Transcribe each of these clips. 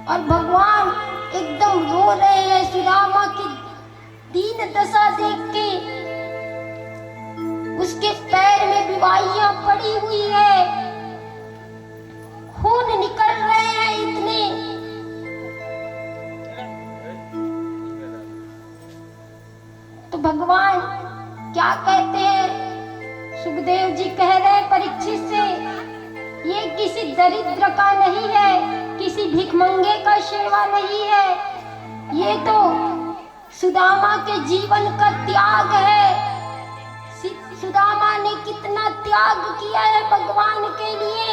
और भगवान एकदम रो रहे हैं सुदामा की दीन दशा देख के। उसके पैर में बीमारियां पड़ी हुई है, खून निकल रहे हैं इतने। तो भगवान क्या कहते हैं? सुखदेव जी कह रहे हैं परीक्षित से, ये किसी दरिद्र का नहीं है, किसी भिखमंगे का सेवा नहीं है, ये तो सुदामा के जीवन का त्याग है। सुदामा ने कितना त्याग किया है भगवान के लिए,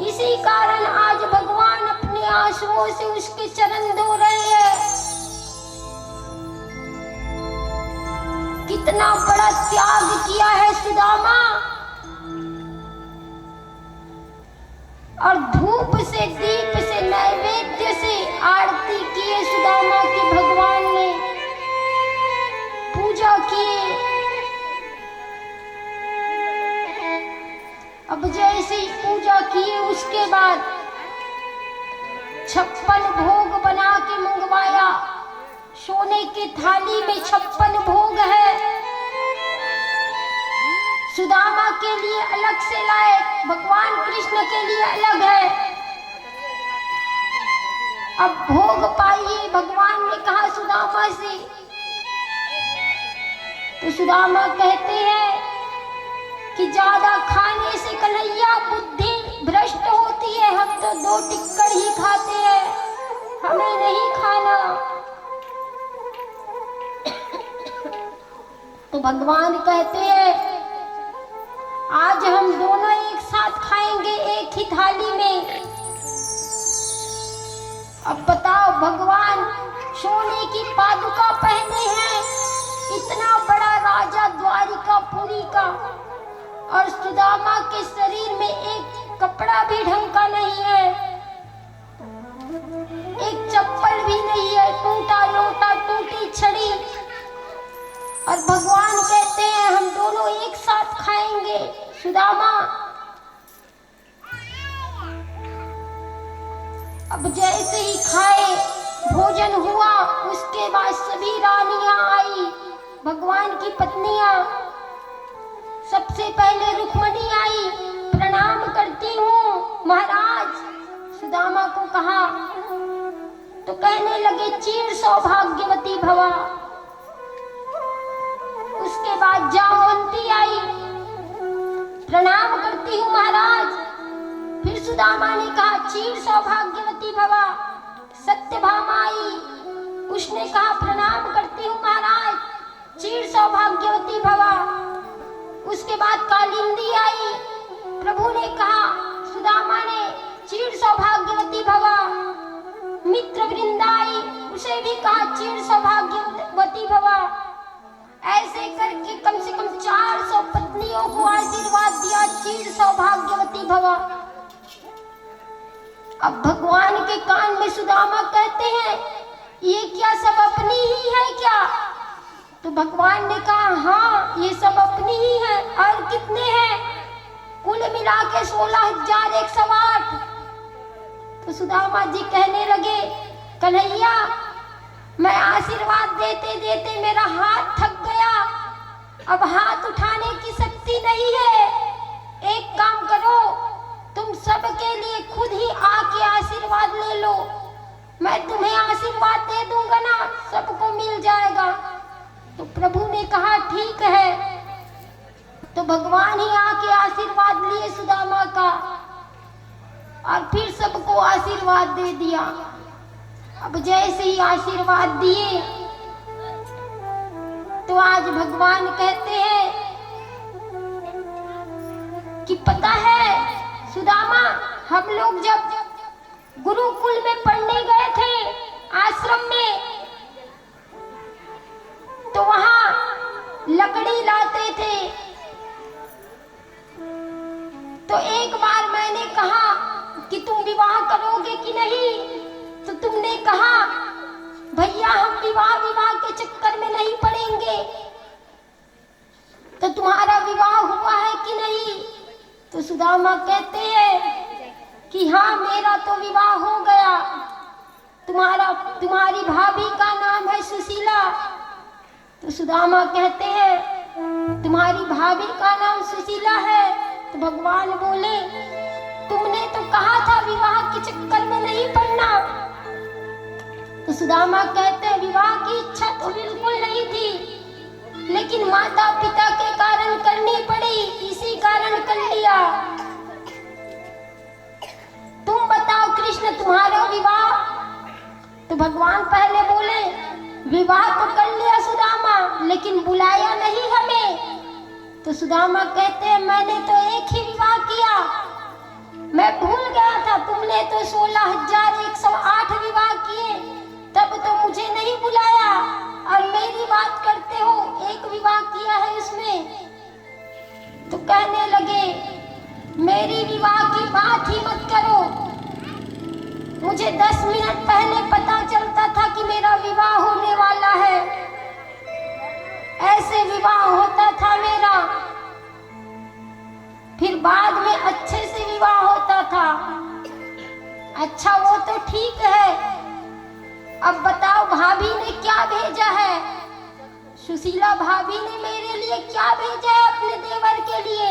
इसी कारण आज भगवान अपने आंसुओं से उसके चरण धो रहे हैं। कितना बड़ा त्याग किया है सुदामा। और धूप से, दीप से, नैवेद्य से आरती किए सुदामा की भगवान ने, पूजा किए। अब जैसे ही पूजा किए उसके बाद 56 भोग बना के मंगवाया। सोने की थाली में 56 भोग है, सुदामा के लिए अलग से लाए, भगवान कृष्ण के लिए अलग है। अब भोग पाइए, भगवान ने कहा सुदामा से। तो सुदामा कहते हैं कि ज्यादा खाने से कन्हैया बुद्धि भ्रष्ट होती है, हम तो 2 टिक्कर ही खाते हैं, हमें नहीं खाना। तो भगवान कहते हैं आज हम दोनों एक साथ खाएंगे एक ही थाली में। अब बताओ, भगवान सोने की पादुका पहने हैं, इतना बड़ा राजा द्वारिकापुरी का, और सुदामा के शरीर में एक कपड़ा भी ढंग का नहीं है, एक चप्पल भी नहीं है, टूटा लोटा, टूटी छड़ी। और भगवान कहते हैं हम दोनों एक साथ खाएंगे। सुदामा अब जैसे ही खाए, भोजन हुआ, उसके बाद सभी रानियां आई, भगवान की पत्नियां। सबसे पहले रुक्मणी आई, प्रणाम करती हूँ महाराज, सुदामा को कहा। तो कहने लगे चिर सौभाग्यवती भवा। उसके बाद जामवंती आई, प्रणाम करती हूँ महाराज। फिर सुदामा ने कहा चिर सौभाग्यवती भवा। सत्यभामा आई, उसने कहा प्रणाम करती हूँ महाराज, चिर सौभाग्यवती भवा। उसके बाद कालिंदी आई, प्रभु ने कहा सुदामा ने चिर सौभाग्यवती भवा। मित्र वृंदा आई, उसे भी कहा चिर सौभाग्यवती भवा। ऐसे करके कम से कम 400 पत्नियों को आशीर्वाद दिया, चिर सौभाग्यवती भवा। अब भगवान के कान में सुदामा कहते हैं ये क्या सब अपनी ही है क्या? तो भगवान ने कहा हाँ ये सब अपनी ही है। और कितने हैं? कुल मिला के 16,108। तो सुदामा जी कहने लगे कन्हैया मैं आशीर्वाद देते देते मेरा हाथ थक गया, अब हाथ उठाने की शक्ति नहीं है। एक काम करो, तुम सबके लिए खुद ही आके आशीर्वाद ले लो, मैं तुम्हें आशीर्वाद दे दूंगा ना, सबको मिल जाएगा। तो प्रभु ने कहा ठीक है। तो भगवान ही आके आशीर्वाद लिए सुदामा का और फिर सबको आशीर्वाद दे दिया। अब जैसे ही आशीर्वाद दिए तो आज भगवान कहते हैं कि पता है सुदामा, हम लोग जब गुरुकुल में पढ़ने गए थे आश्रम में, तो वहां लकड़ी लाते थे। तो एक बार मैंने कहा कि तुम विवाह करोगे कि नहीं? तो तुमने कहा भैया हम विवाह के चक्कर में नहीं पड़ेंगे। तो तुम्हारा विवाह हुआ है कि नहीं? तो सुदामा कहते हैं कि हाँ मेरा तो विवाह हो गया। तुम्हारी भाभी का नाम है सुशीला। तो सुदामा कहते हैं तुम्हारी भाभी का नाम सुशीला है। तो भगवान बोले तुमने तो कहा था विवाह के चक्कर में नहीं पड़ना। तो सुदामा कहते हैं विवाह की इच्छा तो बिल्कुल नहीं थी, लेकिन माता पिता के कारण करनी पड़ी, इसी कारण कर लिया। तुम बताओ कृष्ण तुम्हारा विवाह। तो भगवान पहले बोले विवाह तो कर लिया सुदामा, लेकिन बुलाया नहीं हमें। तो सुदामा कहते हैं मैंने तो एक ही विवाह किया, मैं भूल गया था। तुमने तो 16,108 विवाह किए, तब तो मुझे नहीं बुलाया, और मेरी बात करते हो एक विवाह किया है उसमें। तो कहने लगे मेरी विवाह की बात ही मत करो, मुझे 10 मिनट पहले पता चलता था कि मेरा विवाह होने वाला है। ऐसे विवाह होता था मेरा, फिर बाद में अच्छे से विवाह होता था। अच्छा वो तो ठीक है, अब बताओ भाभी ने क्या भेजा है? सुशीला भाभी ने मेरे लिए क्या भेजा है अपने देवर के लिए?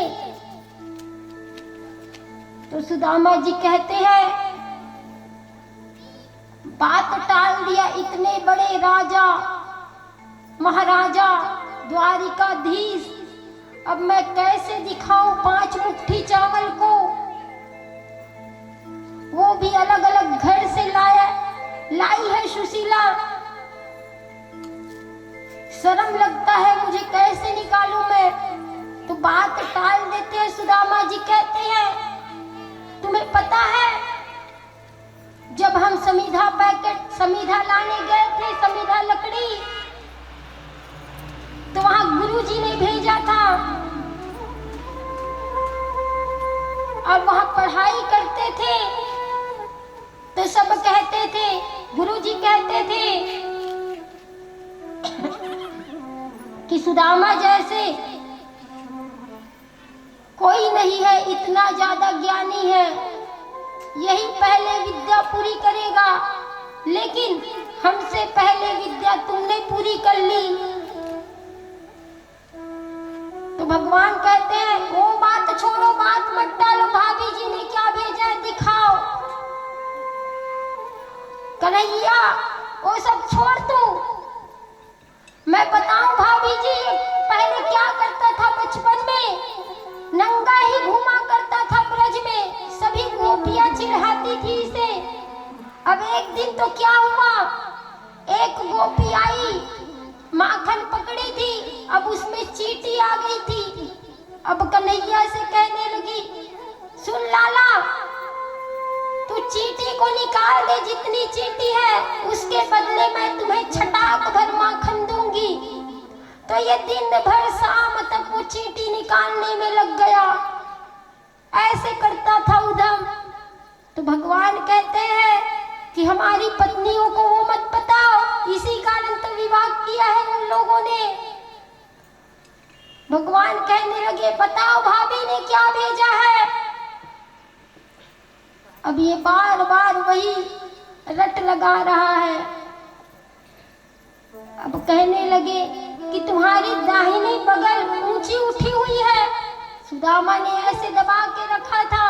तो सुदामा जी कहते हैं बात टाल दिया, इतने बड़े राजा महाराजा द्वारिकाधीश, अब मैं कैसे दिखाऊं 5 मुट्ठी चावल को, वो भी अलग अलग घर से लाई है सुशीला। शर्म लगता है मुझे, कैसे निकालूं मैं? तो बात टाल देते हैं। सुदामा जी कहते हैं तुम्हें पता है जब हम समीधा लाने गए थे, समीधा लकड़ी, तो वहां गुरुजी ने भेजा था, और वहां पढ़ाई करते थे। तो सब कहते थे, गुरुजी कहते थे कि सुदामा जैसे कोई नहीं है, इतना ज्यादा ज्ञानी है, यही पहले विद्या पूरी करेगा, लेकिन हमसे पहले विद्या तुमने पूरी कर ली। तो भगवान कहते हैं वो बात छोड़ो, बात मत डालो, भाभी जी ने क्या भेजा है दिखाओ। कन्हैया वो सब छोड़ तू, मैं बताऊं भाभी जी पहले क्या करता था बचपन में? नंगा ही घूमा करता था ब्रज में, सभी गोपियां चिढ़ाती थी इसे। अब एक दिन तो क्या हुआ, एक गोपी आई, माखन पकड़ी थी, अब उसमें चींटी आ गई थी। अब कन्हैया से कहने लगी सुन लाला, तू चींटी को निकाल दे, जितनी चींटी है उसके बदले मैं तुम्हें छटाक भर माखन दूंगी। तो ये दिन भर शाम तक वो चींटी निकालने में लग गया, ऐसे करता था उधम। तो भगवान कहते हैं कि हमारी पत्नियों को वो मत बताओ, इसी कारण तो विवाह किया है उन लोगों ने। भगवान कहने लगे बताओ भाभी ने क्या भेजा है? अब ये बार बार वही रट लगा रहा है। अब कहने लगे कि तुम्हारी दाहिनी बगल ऊंची उठी हुई है। सुदामा ने ऐसे दबा के रखा था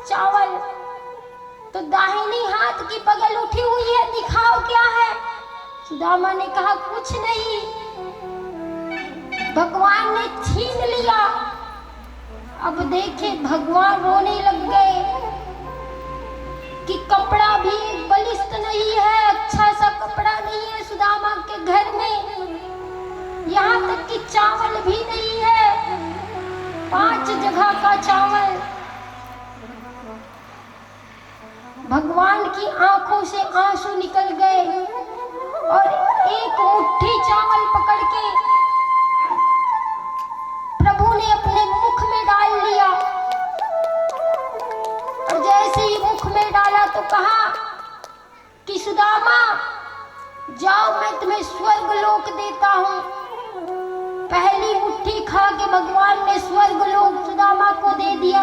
चावल, तो दाहिनी हाथ की बगल उठी हुई है, दिखाओ क्या है? सुदामा ने कहा कुछ नहीं। भगवान ने छीन लिया। अब देखे भगवान रोने लग गए कि कपड़ा भी बलिष्ठ नहीं है, अच्छा सा कपड़ा नहीं है सुदामा के घर में, यहाँ तक कि चावल भी नहीं है, 5 जगह का चावल। भगवान की आंखों से आंसू निकल गए और एक मुट्ठी चावल पकड़ के प्रभु ने अपने मुख में डाल लिया। और जैसे ही मुख में डाला तो कहा कि सुदामा जाओ, मैं तुम्हें स्वर्ग लोक देता हूँ। पहली मुट्ठी खा के भगवान ने स्वर्ग लोक सुदामा को दे दिया।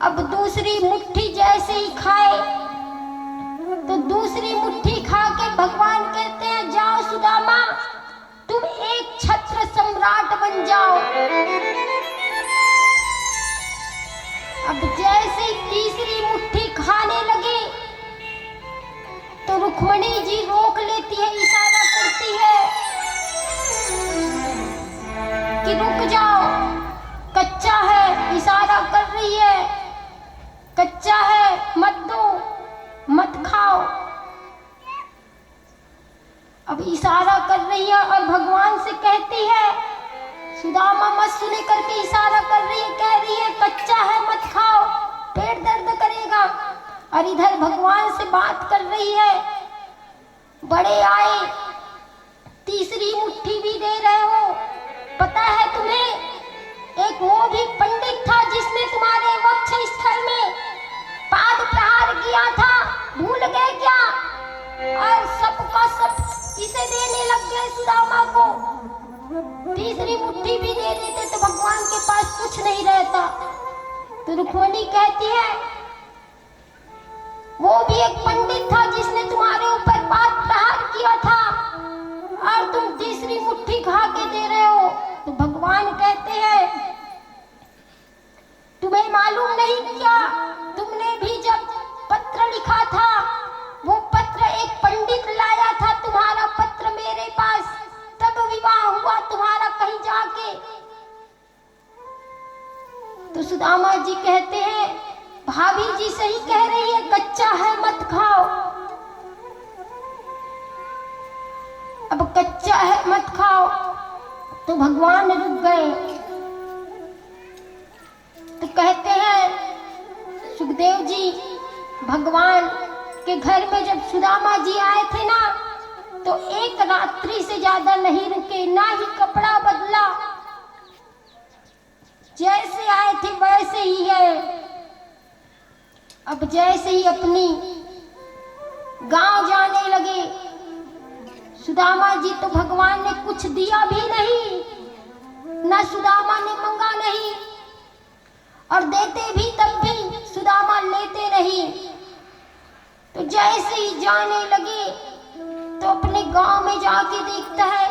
अब दूसरी मुट्ठी जैसे ही खाए तो दूसरी मुट्ठी खा के भगवान कहते हैं जाओ सुदामा, तुम एक छत्र सम्राट बन जाओ। अब जैसे तीसरी मुट्ठी खाने लगे तो रुक्मणी जी रोक लेती है, इशारा करती है कि रुक जाओ, कच्चा है, इशारा कर रही है, कच्चा है, मत दो, मत खाओ। अब इशारा कर रही है और भगवान से कहती है, सुदामा मत सुने करके इशारा कर रही है, कह रही है कच्चा है मत खाओ, पेट दर्द करेगा। और इधर भगवान से बात कर रही है, बड़े आए, तीसरी मुट्ठी भी दे रहे हो, पता है तुम्हें एक वो भी पंडित था जिसने तुम्हारे वक्ष स्थल में पाद प्रहार किया था, भूल गए क्या? और सबका सब इसे देने लग गए सुदामा को। तीसरी मुट्ठी भी दे देते तो भगवान के पास कुछ नहीं रहता। तो रुक्मणी कहती है वो भी एक पंडित था जिसने तुम्हारे ऊपर पाद प्रहार किया था और तुम तीसरी मुट्ठी खा के दे रहे हो। तो भगवान कहते हैं तुम्हें मालूम नहीं क्या, तुमने भी जब पत्र लिखा था, वो पत्र एक पंडित लाया था तुम्हारा पत्र मेरे पास, तब विवाह हुआ तुम्हारा कहीं जाके। तो सुदामा जी कहते हैं भाभी जी सही कह रही है, कच्चा है मत खाओ। अब कच्चा है मत खाओ तो भगवान रुक गए। तो कहते हैं सुखदेव जी भगवान के घर में जब सुदामा जी आए थे ना, तो एक रात्रि से ज्यादा नहीं रुके, ना ही कपड़ा बदला, जैसे आए थे वैसे ही है। अब जैसे ही अपनी गांव जाने लगे सुदामा जी, तो भगवान ने कुछ दिया भी नहीं, ना सुदामा ने मंगा नहीं, और देते भी तब भी सुदामा लेते नहीं। तो जैसे ही जाने लगे तो अपने गांव में जाके देखता है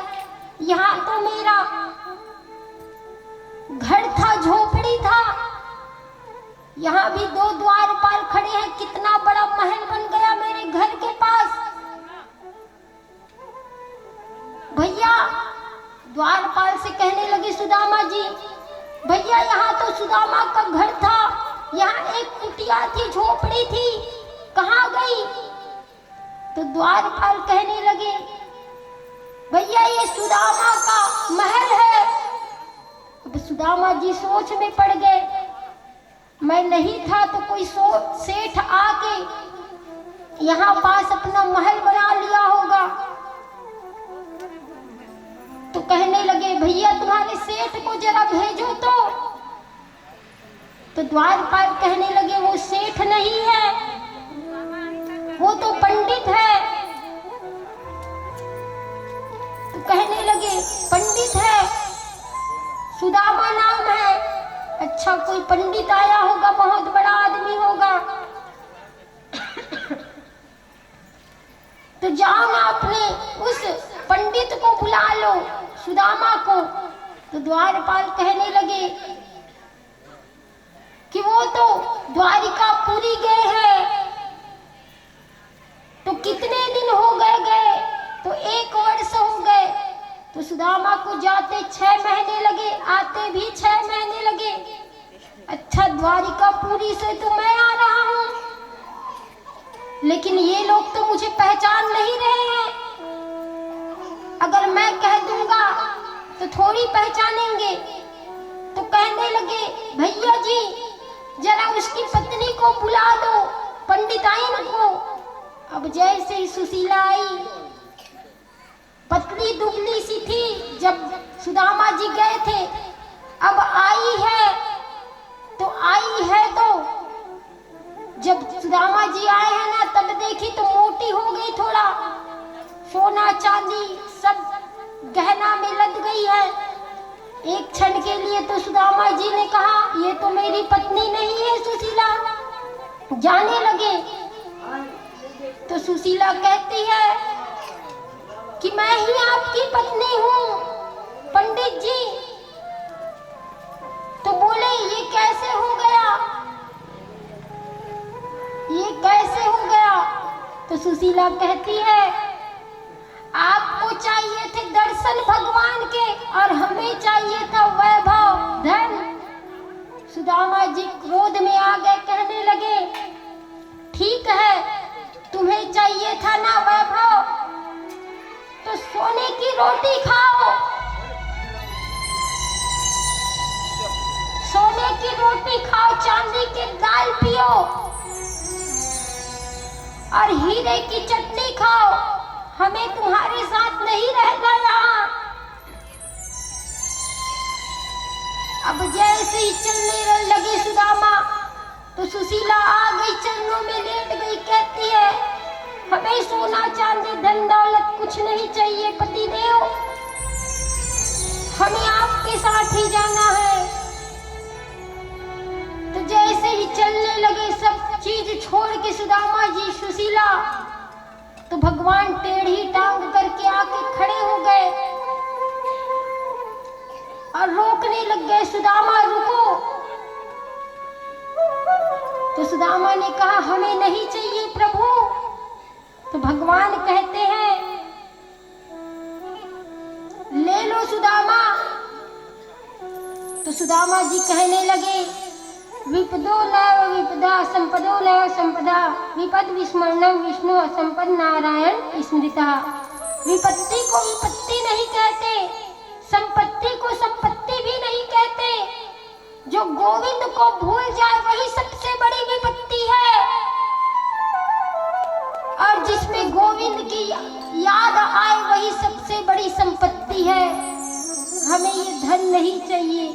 यहाँ तो मेरा घर था, झोपड़ी था, यहाँ भी दो द्वारपाल खड़े हैं, कितना बड़ा महल बन गया मेरे घर के पास। भैया द्वारपाल से कहने लगे सुदामा जी, भैया यहाँ तो सुदामा का घर था, यहाँ एक कुटिया थी, झोपड़ी थी, कहाँ गई? तो द्वारपाल कहने लगे भैया ये सुदामा का महल है। अब सुदामा जी सोच में पड़ गए, मैं नहीं था तो कोई सेठ आके यहाँ पास अपना महल बना लिया होगा। तो कहने लगे भैया तुम्हारे सेठ को जरा भेजो। तो द्वारपाल कहने लगे वो सेठ नहीं है, वो तो पंडित है। तो कहने लगे पंडित है, सुदामा नाम है, अच्छा कोई पंडित आया होगा, बहुत बड़ा आदमी होगा। तो जाओ ना अपने उस पंडित को बुला लो, सुदामा को। तो द्वारपाल कहने लगे कि वो तो द्वारिकापुरी गए हैं। तो कितने दिन हो गए? तो 1 वर्ष हो गए। तो सुदामा को जाते 6 महीने लगे, आते भी 6 महीने लगे। अच्छा द्वारिकापुरी से तो मैं आ रहा हूँ, लेकिन ये लोग तो मुझे पहचान नहीं रहे हैं। अगर मैं कह दूंगा तो थोड़ी पहचानेंगे। तो कहने लगे भैया जी जरा उसकी पत्नी को बुला दो, पंडिताइन को। अब जैसे ही सुशीला आई, पतली दुबली सी थी जब सुदामा जी गए थे, अब आई है तो जब सुदामा जी आए हैं ना, तब देखी तो मोटी हो गई, थोड़ा सोना चांदी सब गहना में लद गई है। एक क्षण के लिए तो सुदामा जी ने कहा ये तो मेरी पत्नी नहीं है सुशीला। जाने लगे तो सुशीला कहती है कि मैं ही आपकी पत्नी हूँ पंडित जी। तो बोले ये कैसे हो गया, ये कैसे हो गया? तो सुशीला कहती है आपको चाहिए थे दर्शन भगवान के और हमें चाहिए था वैभव धन। सुदामा जी क्रोध में आ गए, कहने लगे ठीक है, तुम्हें चाहिए था ना वैभव, तो सोने की रोटी खाओ, सोने की रोटी खाओ, चांदी के दाल पियो और हीरे की चटनी खाओ, हमें तुम्हारे साथ नहीं रहना यहाँ। अब जैसे ही चलने लगे सुदामा, तो सुशीला आ गई, चरणों में लेट गई, कहती है हमें सोना चांदी धन दौलत कुछ नहीं चाहिए पतिदेव, हमें आपके साथ ही जाना है। तो जैसे ही चलने लगे सब चीज छोड़ के सुदामा जी सुशीला, तो भगवान टेढ़ी टांग करके आके खड़े हो गए और रोकने लग गए, सुदामा रुको। तो सुदामा ने कहा हमें नहीं चाहिए प्रभु। तो भगवान कहते हैं ले लो सुदामा। तो सुदामा जी कहने लगे विपदो नैव विपदा संपदो नैव संपदा, विपद विस्मरणं विष्णु असंपद नारायण स्मृता। विपत्ति को विपत्ति नहीं कहते, संपत्ति को संपत्ति भी नहीं कहते। जो गोविंद को भूल जाए वही सबसे बड़ी विपत्ति है, और जिसमें गोविंद की याद आए वही सबसे बड़ी संपत्ति है। हमें ये धन नहीं चाहिए,